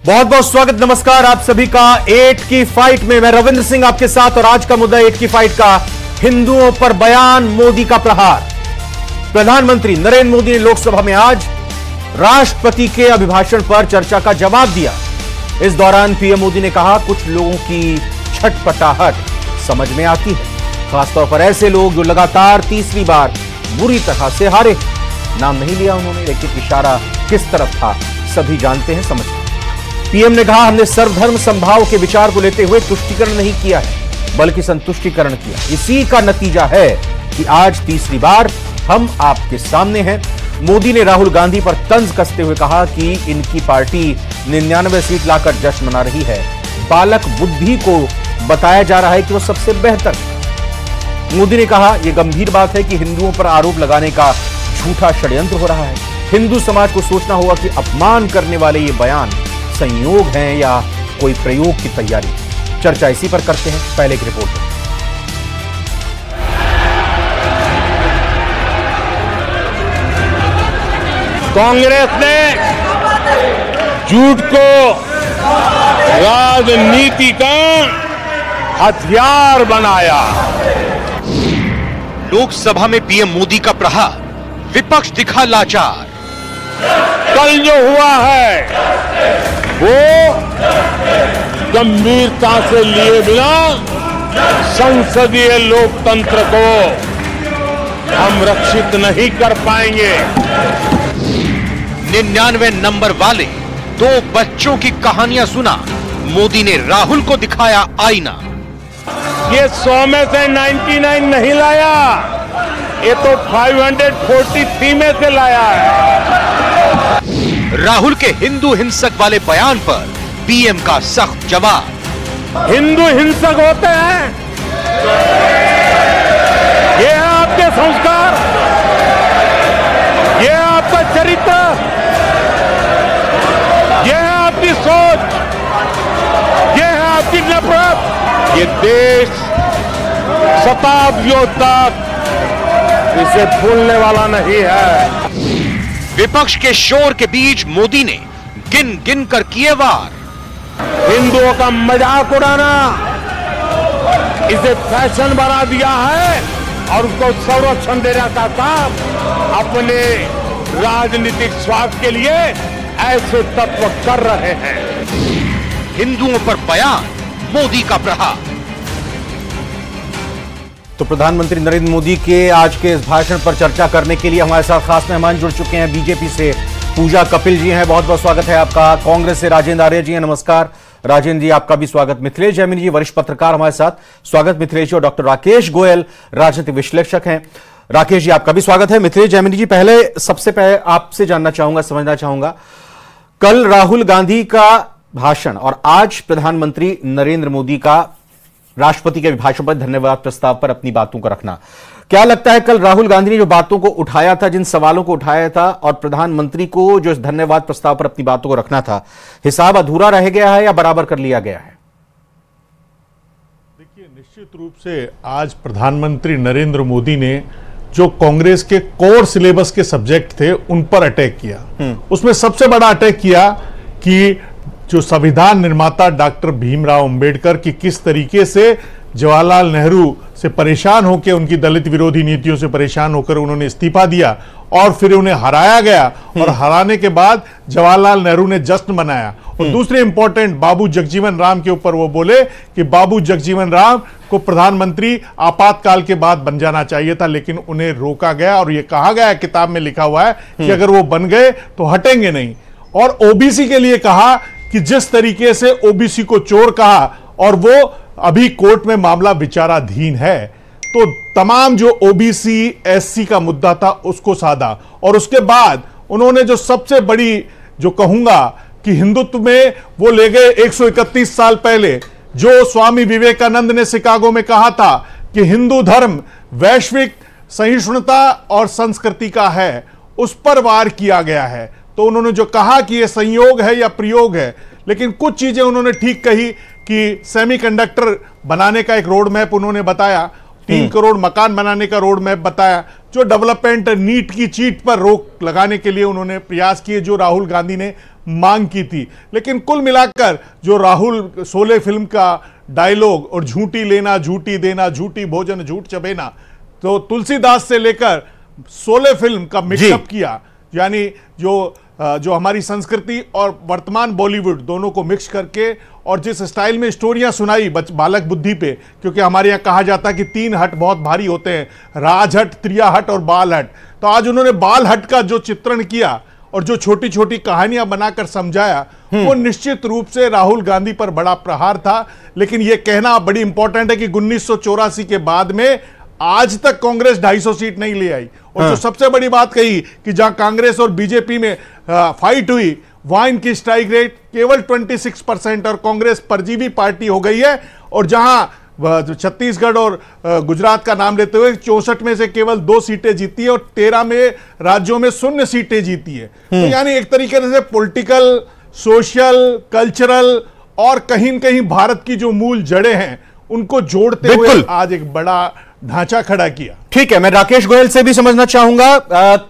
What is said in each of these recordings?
बहुत बहुत स्वागत, नमस्कार आप सभी का एट की फाइट में। मैं रविंद्र सिंह आपके साथ और आज का मुद्दा एट की फाइट का हिंदुओं पर बयान, मोदी का प्रहार। प्रधानमंत्री नरेंद्र मोदी ने लोकसभा में आज राष्ट्रपति के अभिभाषण पर चर्चा का जवाब दिया। इस दौरान पीएम मोदी ने कहा, कुछ लोगों की छटपटाहट समझ में आती है, खासतौर पर ऐसे लोग जो लगातार तीसरी बार बुरी तरह से हारे। नाम नहीं लिया उन्होंने, लेकिन इशारा किस तरफ था सभी जानते हैं, समझते हैं। पीएम ने कहा, हमने सर्वधर्म समभाव के विचार को लेते हुए तुष्टीकरण नहीं किया है, बल्कि संतुष्टीकरण किया। इसी का नतीजा है कि आज तीसरी बार हम आपके सामने हैं। मोदी ने राहुल गांधी पर तंज कसते हुए कहा कि इनकी पार्टी 99 सीट लाकर जश्न मना रही है। बालक बुद्धि को बताया जा रहा है कि वो सबसे बेहतर है। मोदी ने कहा, यह गंभीर बात है कि हिंदुओं पर आरोप लगाने का झूठा षड्यंत्र हो रहा है। हिंदू समाज को सोचना होगा कि अपमान करने वाले ये बयान संयोग हैं या कोई प्रयोग की तैयारी। चर्चा इसी पर करते हैं, पहले की रिपोर्ट में। कांग्रेस ने झूठ को राजनीति का हथियार बनाया। लोकसभा में पीएम मोदी का प्रहार, विपक्ष दिखा लाचार। कल जो हुआ है वो गंभीरता से लिए बिना संसदीय लोकतंत्र को हम रक्षित नहीं कर पाएंगे। 99 नंबर वाले 2 बच्चों की कहानियां सुना, मोदी ने राहुल को दिखाया आईना। ये 100 में से 99 नहीं लाया, ये तो 543 में से लाया है। राहुल के हिंदू हिंसक वाले बयान पर पीएम का सख्त जवाब। हिंदू हिंसक होते हैं, ये है आपके संस्कार, ये है आपका चरित्र, ये है आपकी सोच, ये है आपकी नफरत। ये देश शताब्दियों तक इसे भूलने वाला नहीं है। विपक्ष के शोर के बीच मोदी ने गिन गिन कर किए वार। हिंदुओं का मजाक उड़ाना, इसे फैशन बना दिया है और उसको संरक्षण देने का काम अपने राजनीतिक स्वार्थ के लिए ऐसे तत्व कर रहे हैं। हिंदुओं पर बयान, मोदी का प्रहार। तो प्रधानमंत्री नरेंद्र मोदी के आज के इस भाषण पर चर्चा करने के लिए हमारे साथ खास मेहमान जुड़ चुके हैं। बीजेपी से पूजा कपिल जी हैं, बहुत बहुत स्वागत है आपका। कांग्रेस से राजेंद्र आर्य जी हैं, नमस्कार राजेंद्र जी, आपका भी स्वागत। मिथिलेश जैमिनी जी, वरिष्ठ पत्रकार हमारे साथ, स्वागत मिथिलेश जी। और डॉक्टर राकेश गोयल, राजनीतिक विश्लेषक हैं। राकेश जी, आपका भी स्वागत है। मिथिलेश जैमिनी जी, सबसे पहले आपसे जानना चाहूंगा, समझना चाहूंगा, कल राहुल गांधी का भाषण और आज प्रधानमंत्री नरेंद्र मोदी का राष्ट्रपति के अभिभाषण पर धन्यवाद प्रस्ताव पर अपनी बातों को रखना, क्या लगता है कल राहुल गांधी ने जो बातों को उठाया था, जिन सवालों को उठाया था, और प्रधानमंत्री को जो धन्यवाद प्रस्ताव पर अपनी बातों को रखना था, हिसाब अधूरा रह गया है या बराबर कर लिया गया है? देखिए, निश्चित रूप से आज प्रधानमंत्री नरेंद्र मोदी ने जो कांग्रेस के कोर सिलेबस के सब्जेक्ट थे उन पर अटैक किया। उसमें सबसे बड़ा अटैक किया कि जो संविधान निर्माता डॉक्टर भीमराव अंबेडकर की किस तरीके से जवाहरलाल नेहरू से परेशान होकर, उनकी दलित विरोधी नीतियों से परेशान होकर उन्होंने इस्तीफा दिया और फिर उन्हें हराया गया, और हराने के बाद जवाहरलाल नेहरू ने जश्न मनाया। और दूसरे इंपॉर्टेंट, बाबू जगजीवन राम के ऊपर वो बोले कि बाबू जगजीवन राम को प्रधानमंत्री आपातकाल के बाद बन जाना चाहिए था, लेकिन उन्हें रोका गया और यह कहा गया, किताब में लिखा हुआ है कि अगर वो बन गए तो हटेंगे नहीं। और ओबीसी के लिए कहा कि जिस तरीके से ओबीसी को चोर कहा, और वो अभी कोर्ट में मामला विचाराधीन है, तो तमाम जो ओबीसी एससी का मुद्दा था उसको साधा। और उसके बाद उन्होंने जो सबसे बड़ी, जो कहूंगा कि हिंदुत्व में वो ले गए 131 साल पहले, जो स्वामी विवेकानंद ने शिकागो में कहा था कि हिंदू धर्म वैश्विक सहिष्णुता और संस्कृति का है, उस पर वार किया गया है। तो उन्होंने जो कहा कि यह संयोग है या प्रयोग है, लेकिन कुछ चीजें उन्होंने ठीक कही कि सेमीकंडक्टर बनाने का एक रोड मैप उन्होंने बताया, 3 करोड़ मकान बनाने का रोड मैप बताया, जो डेवलपमेंट नीट की चीट पर रोक लगाने के लिए उन्होंने प्रयास किए, जो राहुल गांधी ने मांग की थी। लेकिन कुल मिलाकर जो राहुल शोले फिल्म का डायलॉग और झूठी लेना झूठी देना झूठी भोजन झूठ चबेना, तो तुलसीदास से लेकर शोले फिल्म का मिक्सअप किया, यानी जो हमारी संस्कृति और वर्तमान बॉलीवुड दोनों को मिक्स करके, और जिस स्टाइल में स्टोरियां सुनाई बालक बुद्धि पे, क्योंकि हमारे यहाँ कहा जाता है कि 3 हट बहुत भारी होते हैं, राजहट, त्रिया हट और बाल हट। तो आज उन्होंने बाल हट का जो चित्रण किया और जो छोटी छोटी कहानियां बनाकर समझाया, वो निश्चित रूप से राहुल गांधी पर बड़ा प्रहार था। लेकिन यह कहना बड़ी इंपॉर्टेंट है कि 1984 के बाद में आज तक कांग्रेस 250 सीट नहीं ले आई। और जो सबसे बड़ी बात कही कि जहां कांग्रेस और बीजेपी में फाइट हुई, वहां इनकी स्ट्राइक रेट केवल 26% और कांग्रेस परजीवी पार्टी हो गई है। और जहां छत्तीसगढ़ और गुजरात का नाम लेते हुए 64 में से केवल 2 सीटें जीती है और 13 में राज्यों में 0 सीटें जीती है। तो यानी एक तरीके से पॉलिटिकल, सोशल, कल्चरल और कहीं न कहीं भारत की जो मूल जड़ें हैं उनको जोड़ते हुए आज एक बड़ा ढांचा खड़ा किया। ठीक है, मैं राकेश गोयल से भी समझना चाहूंगा,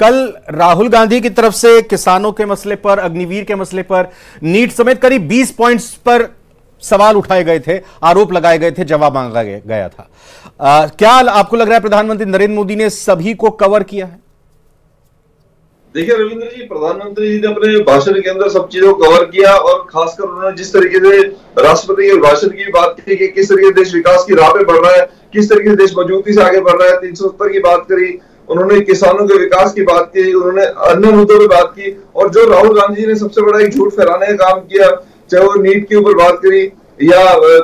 कल राहुल गांधी की तरफ से किसानों के मसले पर, अग्निवीर के मसले पर, नीट समेत करीब 20 पॉइंट्स पर सवाल उठाए गए थे, आरोप लगाए गए थे, जवाब मांगा गया था। क्या आपको लग रहा है प्रधानमंत्री नरेंद्र मोदी ने सभी को कवर किया है? देखिए रविंद्र जी, प्रधानमंत्री जी ने अपने भाषण के अंदर सब चीजों को कवर किया, और खासकर उन्होंने जिस तरीके से राष्ट्रपति के भाषण की बात की कि किस तरीके से देश विकास की राह पे बढ़ रहा है, किस तरीके से देश मजबूती से आगे बढ़ रहा है, 370 की बात करी उन्होंने, किसानों के विकास की बात की उन्होंने, अन्य मुद्दों पर बात की। और जो राहुल गांधी जी ने सबसे बड़ा एक झूठ फैलाने का काम किया, चाहे वो नीट के ऊपर बात करी या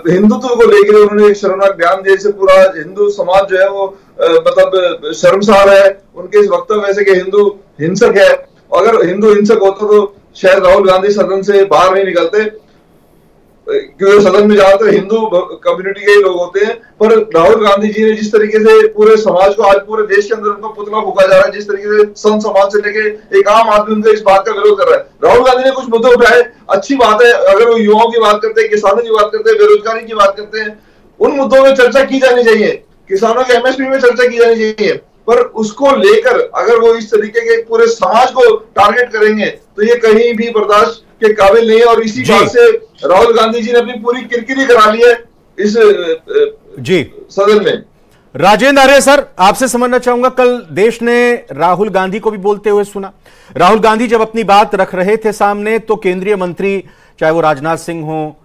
हिंदुत्व को लेकर उन्होंने एक शर्मनाक बयान दिए, से पूरा हिंदू समाज जो है वो मतलब शर्मसार है उनके इस वक्तव्य से कि हिंदू हिंसक है। अगर हिंदू हिंसक होता तो शायद राहुल गांधी सदन से बाहर नहीं निकलते, क्योंकि सदन में ज्यादातर हिंदू कम्युनिटी के ही लोग होते हैं। पर राहुल गांधी जी ने जिस तरीके से पूरे समाज को, आज पूरे देश के अंदर उनका पुतला फूका जा रहा है, जिस तरीके से संत समाज से लेके एक आम आदमी उनका इस बात का विरोध कर रहा है। राहुल गांधी ने कुछ मुद्दे उठाए, अच्छी बात है, अगर वो युवाओं की बात करते हैं, किसानों की बात करते हैं, बेरोजगारी की बात करते हैं, उन मुद्दों में चर्चा की जानी चाहिए, किसानों के एमएसपी में चर्चा की जानी चाहिए। पर उसको लेकर अगर वो इस तरीके के पूरे समाज को टारगेट करेंगे तो ये कहीं भी बर्दाश्त के काबिल नहीं है। और इसी बात से राहुल गांधी जी ने अपनी पूरी किरकिरी करा ली है इस सदन में। राजेंद्र आर्य सर, आपसे समझना चाहूंगा, कल देश ने राहुल गांधी को भी बोलते हुए सुना। राहुल गांधी जब अपनी बात रख रहे थे सामने, तो केंद्रीय मंत्री, चाहे वो राजनाथ सिंह हो,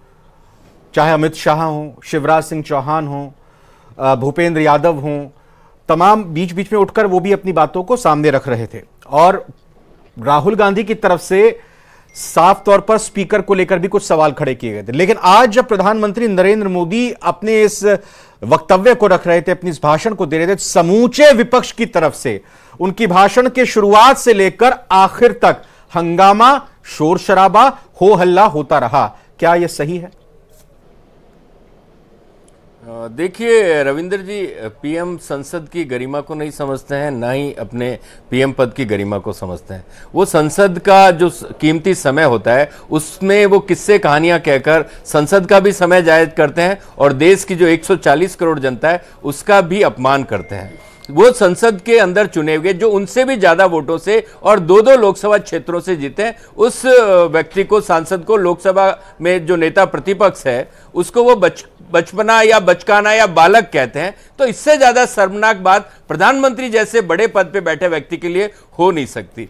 चाहे अमित शाह हो, शिवराज सिंह चौहान हो, भूपेंद्र यादव हो, तमाम बीच बीच में उठकर वो भी अपनी बातों को सामने रख रहे थे। और राहुल गांधी की तरफ से साफ तौर पर स्पीकर को लेकर भी कुछ सवाल खड़े किए गए थे। लेकिन आज जब प्रधानमंत्री नरेंद्र मोदी अपने इस वक्तव्य को रख रहे थे, अपने इस भाषण को दे रहे थे, समूचे विपक्ष की तरफ से उनकी भाषण के शुरुआत से लेकर आखिर तक हंगामा, शोर शराबा, हो हल्ला होता रहा। क्या यह सही है? देखिए रविंद्र जी, पीएम संसद की गरिमा को नहीं समझते हैं, ना ही अपने पीएम पद की गरिमा को समझते हैं। वो संसद का जो कीमती समय होता है उसमें वो किस्से कहानियां कहकर संसद का भी समय जायज करते हैं और देश की जो 140 करोड़ जनता है उसका भी अपमान करते हैं। वो संसद के अंदर चुने हुए जो उनसे भी ज्यादा वोटों से और 2-2 लोकसभा क्षेत्रों से जीते हैं, उस व्यक्ति को, सांसद को, लोकसभा में जो नेता प्रतिपक्ष है उसको वो बचपना या बचकाना या बालक कहते हैं। तो इससे ज्यादा शर्मनाक बात प्रधानमंत्री जैसे बड़े पद पे बैठे व्यक्ति के लिए हो नहीं सकती।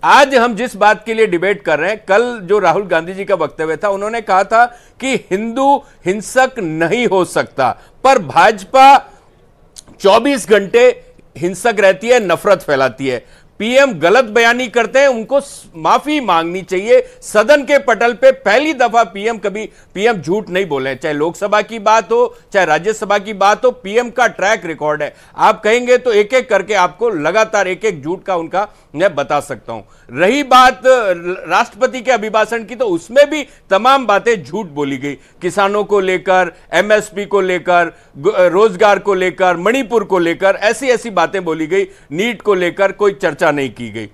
आज हम जिस बात के लिए डिबेट कर रहे हैं, कल जो राहुल गांधी जी का वक्तव्य था, उन्होंने कहा था कि हिंदू हिंसक नहीं हो सकता, पर भाजपा 24 घंटे हिंसक रहती है, नफरत फैलाती है। पीएम गलत बयानी करते हैं, उनको माफी मांगनी चाहिए। सदन के पटल पे पहली दफा पीएम झूठ नहीं बोले, चाहे लोकसभा की बात हो चाहे राज्यसभा की बात हो, पीएम का ट्रैक रिकॉर्ड है। आप कहेंगे तो एक एक करके आपको लगातार एक एक झूठ का उनका मैं बता सकता हूं। रही बात राष्ट्रपति के अभिभाषण की, तो उसमें भी तमाम बातें झूठ बोली गई, किसानों को लेकर, एमएसपी को लेकर, रोजगार को लेकर, मणिपुर को लेकर, ऐसी ऐसी बातें बोली गई, नीट को लेकर कोई चर्चा नहीं की गई।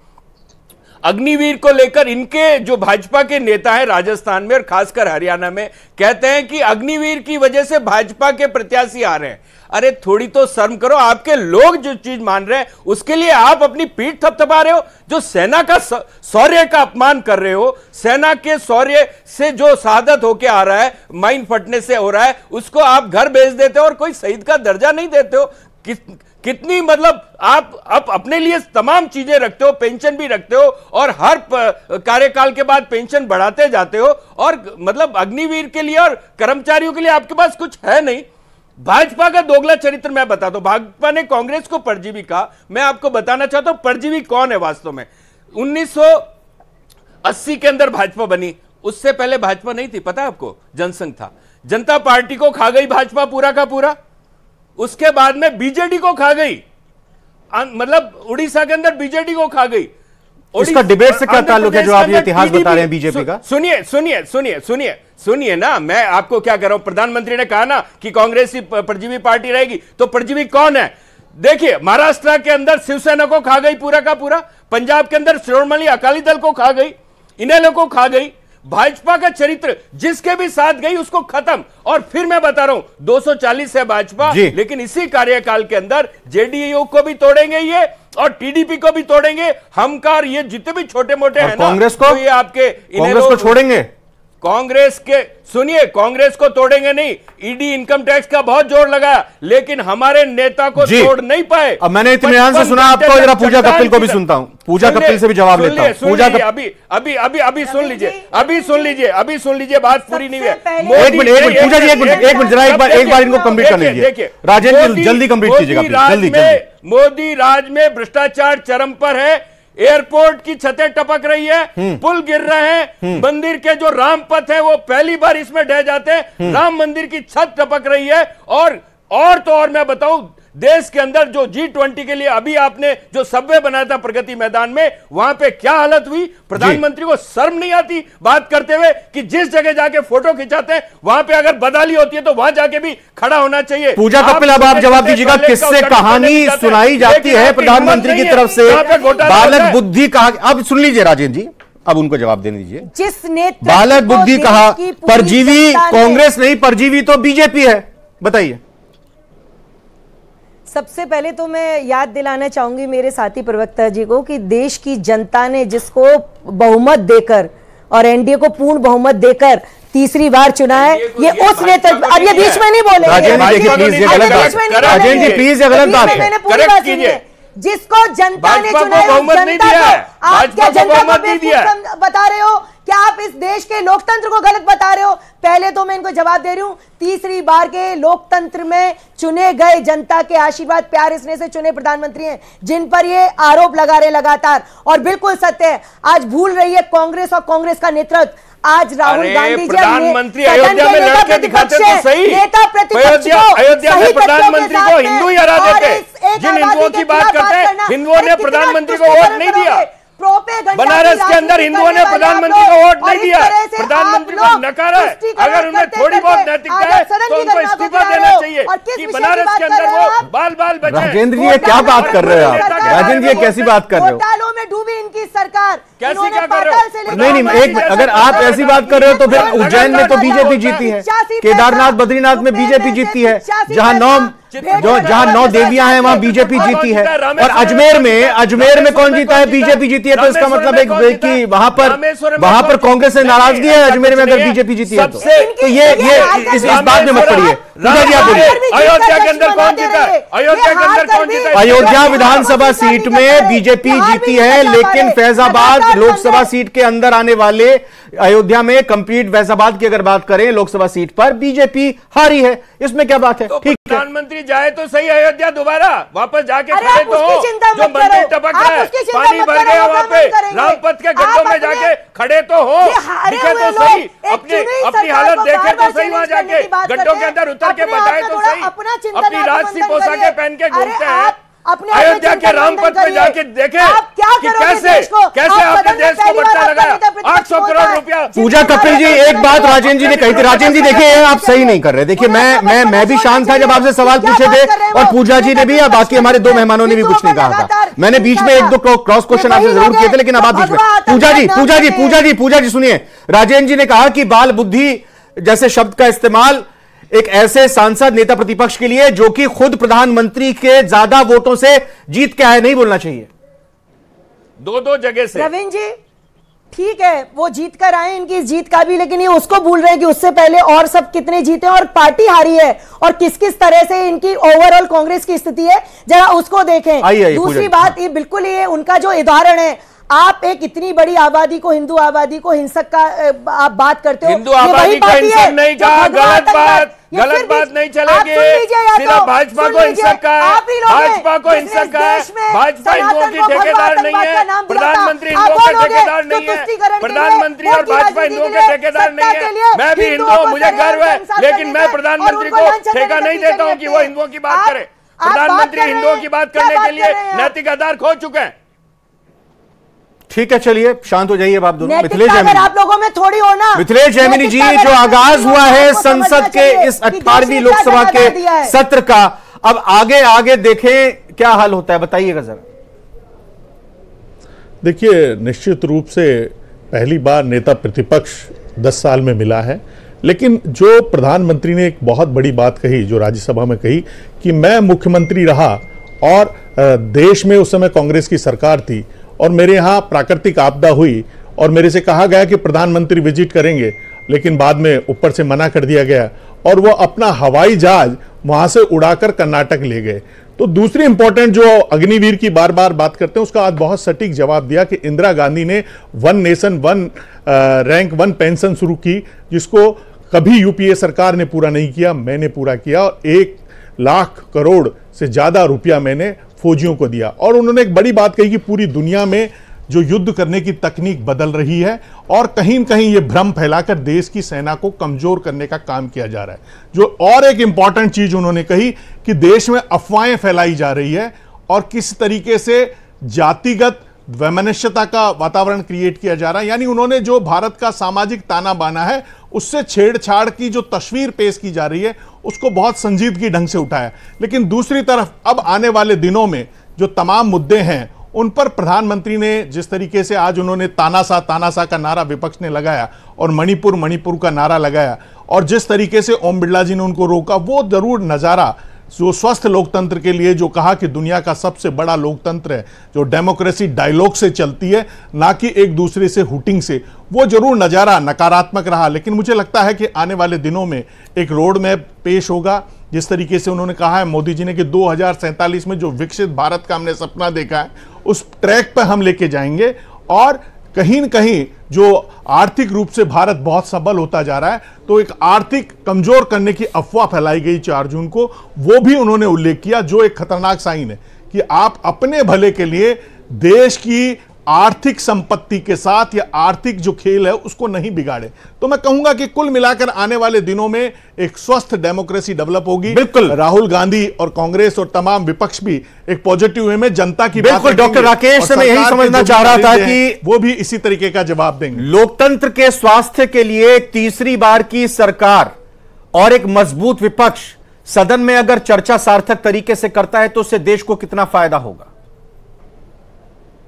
अग्निवीर को लेकर इनके जो भाजपा के नेता हैं राजस्थान में और खासकर हरियाणा में कहते हैं कि अग्निवीर की वजह से भाजपा के प्रत्याशी आ रहे हैं। अरे थोड़ी तो शर्म करो, आपके लोग जो चीज मान रहे हैं उसके लिए आप अपनी पीठ थपथपा रहे हो। जो सेना का शौर्य का अपमान कर रहे हो, सेना के शौर्य से जो शहादत होके आ रहा है, माइन फटने से हो रहा है, उसको आप घर भेज देते हो और कोई शहीद का दर्जा नहीं देते हो। कितनी मतलब आप अपने लिए तमाम चीजें रखते हो, पेंशन भी रखते हो और हर कार्यकाल के बाद पेंशन बढ़ाते जाते हो, और मतलब अग्निवीर के लिए और कर्मचारियों के लिए आपके पास कुछ है नहीं। भाजपा का दोगला चरित्र मैं बताता हूं। भाजपा ने कांग्रेस को परजीवी कहा, मैं आपको बताना चाहता हूं परजीवी कौन है वास्तव में। 1980 के अंदर भाजपा बनी, उससे पहले भाजपा नहीं थी, पता है आपको? जनसंघ था। जनता पार्टी को खा गई भाजपा पूरा का पूरा, उसके बाद में बीजेडी को खा गई, मतलब उड़ीसा के अंदर बीजेडी को खा गई। इसका डिबेट से क्या ताल्लुक है जो आप ये इतिहास बता रहे हैं बीजेपी का? सुनिए ना, मैं आपको क्या कर रहा हूं। प्रधानमंत्री ने कहा ना कि कांग्रेस ही परजीवी पार्टी रहेगी, तो परजीवी कौन है? देखिए, महाराष्ट्र के अंदर शिवसेना को खा गई पूरा का पूरा, पंजाब के अंदर श्रोमणी अकाली दल को खा गई, इनेलो को खा गई। भाजपा का चरित्र जिसके भी साथ गई उसको खत्म। और फिर मैं बता रहा हूं 240 है भाजपा, लेकिन इसी कार्यकाल के अंदर जेडीयू को भी तोड़ेंगे ये और टीडीपी को भी तोड़ेंगे। हमकार ये जितने भी छोटे मोटे हैं ना, कांग्रेस को, तो ये आपके कांग्रेस को छोड़ेंगे। कांग्रेस के सुनिए, कांग्रेस को तोड़ेंगे नहीं। ईडी इनकम टैक्स का बहुत जोर लगाया, लेकिन हमारे नेता को तोड़ नहीं पाए। अब मैंने इत्मीनान से सुना आपको, जरा पूजा कपिल को भी सुनता हूं, पूजा कपिल से भी जवाब लेता हूं। पूजा अभी सुन लीजिए, बात पूरी नहीं है। एक मिनट पूजा जी, एक मिनट जरा एक बार इनको कंप्लीट करने दीजिए। राजेंद्र जी जल्दी कंप्लीट कीजिएगा, जल्दी। मोदी राज में भ्रष्टाचार चरम पर है। एयरपोर्ट की छतें टपक रही है, पुल गिर रहे हैं, मंदिर के जो राम पथ है वो पहली बार इसमें ढह जाते हैं, राम मंदिर की छत टपक रही है। और मैं बताऊं, देश के अंदर जो G20 के लिए अभी आपने जो सबवे बनाया था प्रगति मैदान में, वहां पे क्या हालत हुई। प्रधानमंत्री को शर्म नहीं आती बात करते हुए कि जिस जगह जाके फोटो खिंचाते हैं वहां पे अगर बदहाली होती है तो वहां जाके भी खड़ा होना चाहिए। पूजा कपिल, अब आप जवाब दीजिएगा, किससे कहानी सुनाई जाती है प्रधानमंत्री की तरफ से? बालक बुद्धि कहा, अब सुन लीजिए राजेंद्र जी, अब उनको जवाब देने दीजिए। जिस नेता बालक बुद्धि कहा, परजीवी कांग्रेस नहीं, परजीवी तो बीजेपी है, बताइए। सबसे पहले तो मैं याद दिलाना चाहूंगी मेरे साथी प्रवक्ता जी को कि देश की जनता ने जिसको बहुमत देकर और एनडीए को पूर्ण बहुमत देकर तीसरी बार चुना है, ये उस नेता, अब ये बीच में नहीं बोले, राजेंद्र जी प्लीज, ये गलत बात है। राजेंद्र जी प्लीज, ये गलत बात है। मैंने पूरी बात सुनी है। जिसको जनता ने चुना है, जनता को आप क्या जनता को बेवकूफ बता रहे हो? क्या आप इस देश के लोकतंत्र को गलत बता रहे हो? पहले तो मैं इनको जवाब दे रही हूं, तीसरी बार के लोकतंत्र में चुने गए जनता के आशीर्वाद प्यार स्नेह से चुने प्रधानमंत्री हैं, जिन पर ये आरोप लगा रहे लगातार। और बिल्कुल सत्य है, आज भूल रही है कांग्रेस और कांग्रेस का नेतृत्व। आज राहुल गांधी जी प्रधानमंत्री अयोध्या में लड़के दिखाते तो सही, नेता प्रतिपक्ष अयोध्या में प्रधानमंत्री को हिंदू ही हरा देते। जिन हिंदुओं की बात करते हैं, हिंदुओं ने प्रधानमंत्री को वोट नहीं दिया। बनारस के अंदर हिंदुओं ने प्रधानमंत्री को वोट नहीं दिया, प्रधानमंत्री को नकारा है। अगर उन्हें थोड़ी बहुत नैतिकता है तो उनको इस्तीफा देना चाहिए कि बनारस के अंदर वो बाल बाल बचे। राजेंद्र जी ये क्या बात कर रहे हो आप? राजेंद्र जी ये कैसी बात कर रहे हो? घोटालों में डूबी इनकी सरकार, कैसी क्या कर रहे हो? नहीं, एक अगर आप ऐसी बात कर रहे हो तो फिर उज्जैन में तो बीजेपी जीती है, केदारनाथ बद्रीनाथ में बीजेपी जीती है, जहां 9 देवियां हैं वहां बीजेपी जीती है, और अजमेर में कौन जीता है? बीजेपी जीती है। तो इसका मतलब एक कि वहां पर कांग्रेस से नाराजगी है अजमेर में अगर बीजेपी जीती है तो ये इस बात में मत पड़िए। अयोध्या के अंदर कौन जीता है? अयोध्या के अंदर कौन जीता है? अयोध्या विधानसभा सीट में बीजेपी जीती है, लेकिन फैजाबाद लोकसभा सीट के अंदर आने वाले अयोध्या में कंप्लीट फैजाबाद की अगर बात करें लोकसभा सीट पर बीजेपी हारी है। इसमें क्या बात है? ठीक है, प्रधानमंत्री जाए तो सही अयोध्या, दोबारा वापस जाके खड़े तो हो। जो मंदिर टपक रहा है, पानी भर गया वहां पे, रामपथ के गड्ढों में जाके खड़े तो हो, दिखे तो सही, अपनी हालत देखे तो सही, वहां जाके गड्ढों के अंदर उतर के बताए तो सही। अपनी राजसी पोशाकें पहन के घूमते हैं, अयोध्या के रामपथ पे जाके देखे कि कैसे आपने देश को बट्टा लगाया। 800 करोड़ रुपया। पूजा कपिल जी एक बात राजेंद्र जी ने कही थी। राजेंद्र जी देखिए आप सही नहीं कर रहे। देखिए मैं भी शांत था जब आपसे सवाल पूछे थे, और पूजा जी ने भी, बाकी हमारे 2 मेहमानों ने भी कुछ नहीं कहा था। मैंने बीच में एक दो क्रॉस क्वेश्चन आपसे जरूर किए थे, लेकिन अब आप बीच में पूजा जी सुनिए, राजेंद्र जी ने कहा कि बाल बुद्धि जैसे शब्द का इस्तेमाल एक ऐसे सांसद नेता प्रतिपक्ष के लिए जो कि खुद प्रधानमंत्री के ज्यादा वोटों से जीत के आए नहीं बोलना चाहिए। दो जगह से रविंद्र जी ठीक है, वो जीत कर आए, इनकी इस जीत का भी, लेकिन ये उसको भूल रहे हैं कि उससे पहले और सब कितने जीते हैं और पार्टी हारी है और किस किस तरह से इनकी ओवरऑल कांग्रेस की स्थिति है, जरा उसको देखें। दूसरी बात, ये बिल्कुल ये उनका जो उदाहरण है, आप एक इतनी बड़ी आबादी को, हिंदू आबादी को हिंसक का आप बात करते हो, हिंदू आबादी को हिंसक नहीं कहा, गलत बात नहीं चलेगी। सिर्फ भाजपा को हिंसक का है, भाजपा को हिंसक का है, भाजपा हिंदुओं की ठेकेदार नहीं है, प्रधानमंत्री हिंदुओं के ठेकेदार नहीं है, प्रधानमंत्री और भाजपा हिंदुओं के ठेकेदार नहीं है। मैं भी हिंदू हूं, मुझे गर्व है, लेकिन मैं प्रधानमंत्री को ठेका नहीं देता हूं कि वो हिंदुओं की बात करे। प्रधानमंत्री हिंदुओं की बात करने के लिए नैतिक आधार खो चुके हैं। ठीक है, चलिए शांत हो जाइए आप दोनों। मिथिलेश जैमिनी, आप लोगों में थोड़ी हो ना। मिथिलेश जैमिनी जी, जो आगाज हुआ है संसद के इस 18वीं लोकसभा के सत्र का, अब आगे देखें क्या हाल होता है, बताइएगा जरा। देखिए, निश्चित रूप से पहली बार नेता प्रतिपक्ष 10 साल में मिला है, लेकिन जो प्रधानमंत्री ने एक बहुत बड़ी बात कही, जो राज्यसभा में कही कि मैं मुख्यमंत्री रहा और देश में उस समय कांग्रेस की सरकार थी और मेरे यहाँ प्राकृतिक आपदा हुई और मेरे से कहा गया कि प्रधानमंत्री विजिट करेंगे, लेकिन बाद में ऊपर से मना कर दिया गया और वो अपना हवाई जहाज वहां से उड़ाकर कर्नाटक ले गए। तो दूसरी इंपॉर्टेंट जो अग्निवीर की बार बार बात करते हैं, उसका आज बहुत सटीक जवाब दिया कि इंदिरा गांधी ने 1 नेशन 1 रैंक 1 पेंशन शुरू की, जिसको कभी यूपीए सरकार ने पूरा नहीं किया, मैंने पूरा किया और 1 लाख करोड़ से ज्यादा रुपया मैंने फौजियों को दिया। और उन्होंने एक बड़ी बात कही कि पूरी दुनिया में जो युद्ध करने की तकनीक बदल रही है और कहीं न कहीं ये भ्रम फैलाकर देश की सेना को कमजोर करने का काम किया जा रहा है। जो और एक इंपॉर्टेंट चीज उन्होंने कही कि देश में अफवाहें फैलाई जा रही है और किस तरीके से जातिगत वैमनस्यता का वातावरण क्रिएट किया जा रहा है। यानी उन्होंने जो भारत का सामाजिक ताना बाना है, उससे छेड़छाड़ की जो तस्वीर पेश की जा रही है, उसको बहुत संजीदगी ढंग से उठाया। लेकिन दूसरी तरफ अब आने वाले दिनों में जो तमाम मुद्दे हैं, उन पर प्रधानमंत्री ने जिस तरीके से आज उन्होंने तानाशाह का नारा विपक्ष ने लगाया और मणिपुर का नारा लगाया और जिस तरीके से ओम बिरला जी ने उनको रोका, वो जरूर नजारा जो स्वस्थ लोकतंत्र के लिए, जो कहा कि दुनिया का सबसे बड़ा लोकतंत्र है, जो डेमोक्रेसी डायलॉग से चलती है, ना कि एक दूसरे से हुटिंग से, वो जरूर नज़ारा नकारात्मक रहा। लेकिन मुझे लगता है कि आने वाले दिनों में एक रोड मैप पेश होगा। जिस तरीके से उन्होंने कहा है मोदी जी ने कि 2047 में जो विकसित भारत का हमने सपना देखा है, उस ट्रैक पर हम लेके जाएंगे और कहीं न कहीं जो आर्थिक रूप से भारत बहुत सबल होता जा रहा है, तो एक आर्थिक कमजोर करने की अफवाह फैलाई गई 4 जून को, वो भी उन्होंने उल्लेख किया, जो एक खतरनाक साइन है कि आप अपने भले के लिए देश की आर्थिक संपत्ति के साथ या आर्थिक जो खेल है उसको नहीं बिगाड़े। तो मैं कहूंगा कि कुल मिलाकर आने वाले दिनों में एक स्वस्थ डेमोक्रेसी डेवलप होगी। बिल्कुल, राहुल गांधी और कांग्रेस और तमाम विपक्ष भी एक पॉजिटिव वे में जनता की बिल्कुल डॉक्टर राकेश से मैं यही समझना चाह रहा था कि वो भी इसी तरीके का जवाब देंगे। लोकतंत्र के स्वास्थ्य के लिए तीसरी बार की सरकार और एक मजबूत विपक्ष सदन में अगर चर्चा सार्थक तरीके से करता है तो उससे देश को कितना फायदा होगा?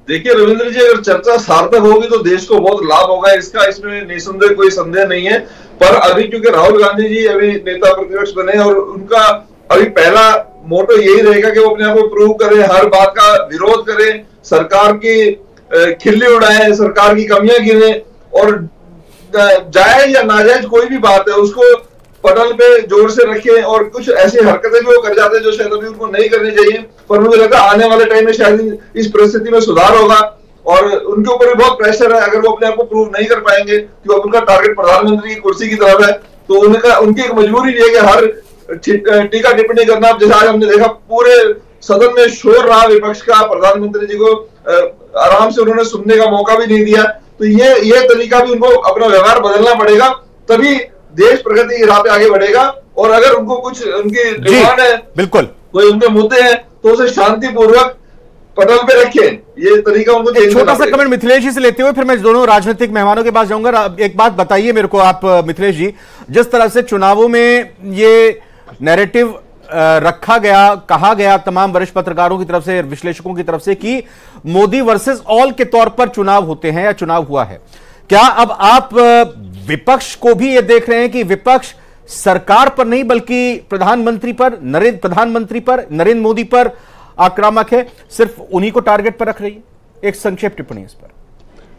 देखिए रविंद्र जी, अगर चर्चा सार्थक होगी तो देश को बहुत लाभ होगा, इसमें निसंदेह कोई संदेह नहीं है। पर अभी क्योंकि राहुल गांधी जी अभी नेता प्रतिपक्ष बने और उनका अभी पहला मोटो यही रहेगा कि वो अपने आप को प्रूव करें, हर बात का विरोध करें, सरकार की खिल्ली उड़ाएं, सरकार की कमियां गिनें और जायज या नाजायज कोई भी बात है उसको पटल पे जोर से रखें और कुछ ऐसी हरकतें भी वो कर जाते हैं जो शायद अभी उनको नहीं करनी चाहिए। पर मुझे लगता है आने वाले टाइम में शायद इस परिस्थिति में सुधार होगा और उनके ऊपर भी बहुत प्रेशर है। अगर वो अपने आप को प्रूव नहीं कर पाएंगे कि उनका टारगेट प्रधानमंत्री की कुर्सी की तरफ है, तो उनकी एक मजबूरी है कि हर टीका टिप्पणी करना। जैसे आज हमने देखा पूरे सदन में शोर रहा विपक्ष का, प्रधानमंत्री जी को आराम से उन्होंने सुनने का मौका भी नहीं दिया। तो ये तरीका भी उनको अपना व्यवहार बदलना पड़ेगा, तभी देश प्रगति की राह पे आगे बढ़ेगा। और अगर उनको कुछ उनकी डिमांड है, बिल्कुल कोई उनके मुद्दे हैं, तो उसे शांतिपूर्वक पटल पे रखें। ये तरीका उनको चेंज करना छोटा सा कमेंट मिथिलेश जी से लेते हुए फिर मैं दोनों राजनीतिक मेहमानों के पास जाऊंगा। एक बात बताइए मेरे को आप मिथिलेश जी, जिस तरह से चुनावों में ये नैरेटिव रखा गया, कहा गया तमाम वरिष्ठ पत्रकारों की तरफ से, विश्लेषकों की तरफ से कि मोदी वर्सेस ऑल के तौर पर चुनाव होते हैं या चुनाव हुआ है। क्या अब आप विपक्ष को भी यह देख रहे हैं कि विपक्ष सरकार पर नहीं बल्कि प्रधानमंत्री पर, नरेंद्र मोदी पर आक्रामक है, सिर्फ उन्हीं को टारगेट पर रख रही है? एक संक्षिप्त टिप्पणी इस पर।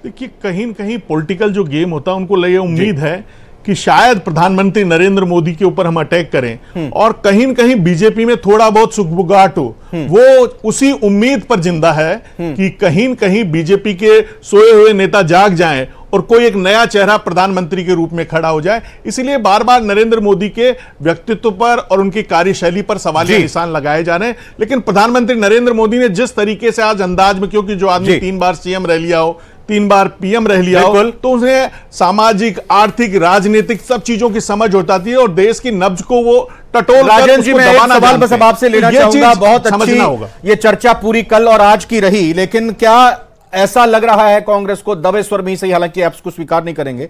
देखिए, कहीं न कहीं पॉलिटिकल जो गेम होता है, उनको ये उम्मीद है कि शायद प्रधानमंत्री नरेंद्र मोदी के ऊपर हम अटैक करें और कहीं न कहीं बीजेपी में थोड़ा बहुत सुगबुगाहट हो। वो उसी उम्मीद पर जिंदा है कि कहीं न कहीं बीजेपी के सोए हुए नेता जाग जाएं और कोई एक नया चेहरा प्रधानमंत्री के रूप में खड़ा हो जाए। इसीलिए बार बार नरेंद्र मोदी के व्यक्तित्व पर और उनकी कार्यशैली पर सवालिया निशान लगाए जा रहे हैं। लेकिन प्रधानमंत्री नरेंद्र मोदी ने जिस तरीके से आज अंदाज में, क्योंकि जो आदमी 3 बार सीएम रह लिया हो, 3 बार पीएम रह लिया हो, तो उन्हें सामाजिक, आर्थिक, राजनीतिक सब चीजों की समझ होती है और देश की नब्ज को वो टटोल राजेंद्र जी, मैं एक सवाल बस अब आपसे लेना चाहूंगा। बहुत अच्छी ये चर्चा पूरी कल और आज की रही, लेकिन क्या ऐसा लग रहा है कांग्रेस को, दबे स्वर में ही सही, हालांकि आप उसको स्वीकार नहीं करेंगे,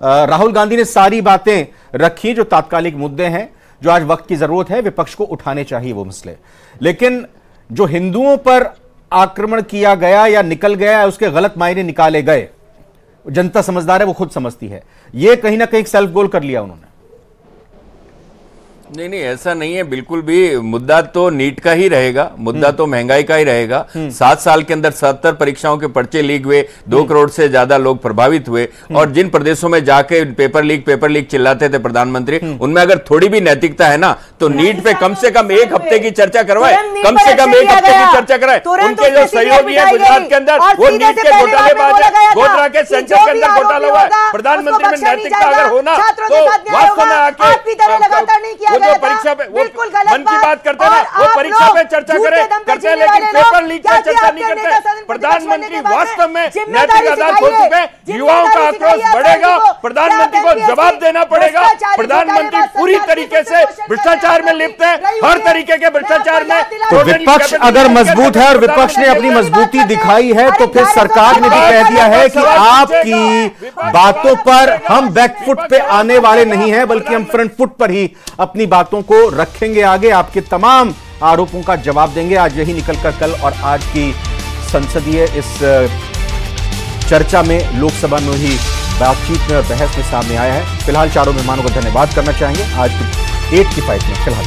राहुल गांधी ने सारी बातें रखी जो तात्कालिक मुद्दे हैं, जो आज वक्त की जरूरत है, विपक्ष को उठाने चाहिए वो मसले, लेकिन जो हिंदुओं पर आक्रमण किया गया या निकल गया, उसके गलत मायने निकाले गए, जनता समझदार है, वो खुद समझती है, ये कहीं ना कहीं सेल्फ गोल कर लिया उन्होंने। नहीं, ऐसा नहीं है बिल्कुल भी। मुद्दा तो नीट का ही रहेगा, मुद्दा तो महंगाई का ही रहेगा। 7 साल के अंदर 70 परीक्षाओं के पर्चे लीक हुए, 2 करोड़ से ज्यादा लोग प्रभावित हुए, और जिन प्रदेशों में जाके पेपर लीक चिल्लाते थे प्रधानमंत्री, उनमें अगर थोड़ी भी नैतिकता है ना, तो नीट पे कम से कम 1 हफ्ते की चर्चा करवाए, कम से कम 1 हफ्ते की चर्चा कराए। उनके जो सहयोगी है गुजरात के अंदर, वो नीट के घोटालेबाज है, गोधरा के सेंटर के अंदर घोटाला हुआ है। प्रधानमंत्री में नैतिकता अगर होना तो वास्तव में आके जो परीक्षा पे वो मन की बात करते हैं ना, वो परीक्षा पे चर्चा करते हैं, लेकिन पेपर लीक पे चर्चा नहीं करते। प्रधानमंत्री वास्तव में नैतिक आधार खो चुके हैं, युवाओं का आक्रोश बढ़ेगा, प्रधानमंत्री को जवाब देना पड़ेगा। प्रधानमंत्री पूरी तरीके से भ्रष्टाचार में लिप्त है, हर तरीके के भ्रष्टाचार में। तो विपक्ष अगर मजबूत है और विपक्ष ने अपनी मजबूती दिखाई है, तो फिर सरकार ने भी कह दिया है कि आपकी बातों पर हम बैकफुट पे आने वाले नहीं हैं, बल्कि हम फ्रंट फुट पर ही अपनी बातों को रखेंगे आगे, आपके तमाम आरोपों का जवाब देंगे। आज यही निकलकर कल और आज की संसदीय इस चर्चा में, लोकसभा में ही बातचीत में और बहस में सामने आया है। फिलहाल चारों मेहमानों का धन्यवाद करना चाहेंगे आज की 8 की फाइट में। फिलहाल